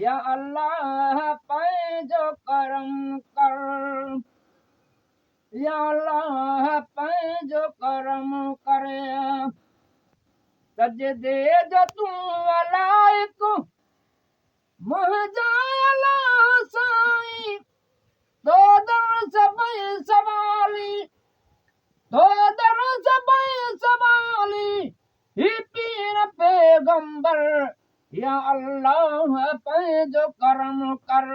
या अल्लाह पंहिंजो करम कर, या अल्लाह पंहिंजो करम करे। सजदे जो तूं अलाइक मुंहिंजा अल्लाह साईं, तो दर सभई सवाली, तो दर सभई सवाली, ही पीर पैगंबर, या अल्लाह पंहिंजो करम कर,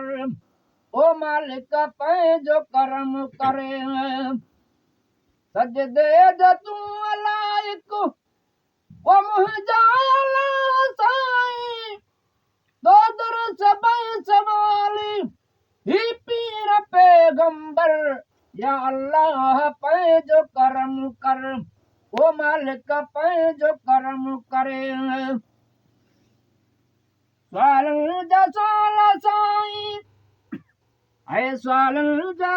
ओ मालिक पंहिंजो करम करे। सजदे जो तूं अलाइक ओ मुंहिंजा अल्लाह साईं, तो दर सभई सवाली, ही पीर पैगंबर, या अल्लाह पंहिंजो करम कर, ओ मालिक पंहिंजो करम करे। सवालनि जा सवाल साईं, ऐं सवालनि जा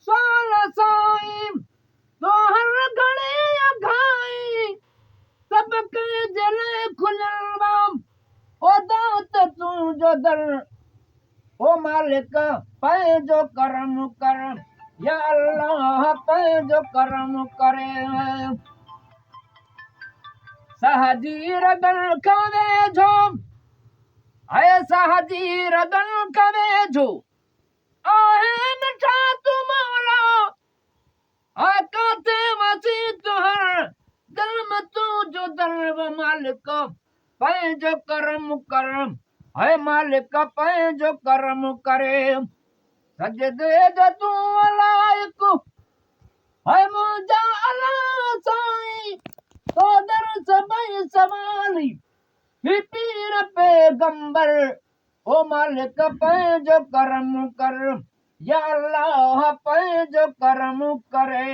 सवाल साईं, तो हर घड़ी अघाई, सभु कंहिंजे लाइ खुलियल ओ दात तुंहिंजो दर, ओ मालिक पंहिंजो करम कर, या अल्लाह पंहिंजो करम करे। सहजी रगन खां वेझो, ऐं सहजी रगन खां वेझो, आहे मिठा तूं मौला, काथे वसी तुहर दिल में तुंहिंजो दर, मालिक पंहिंजो करम कर, है मालिक पंहिंजो करम करे। सजदे जो तूं अलाइक है मुंहिंजा अल्लाह साईं, तो दर सभई सवाली, ही पीर पैगंबर, ओ मालिक पंहिंजो करम कर, या अल्लाह पंहिंजो करम करे।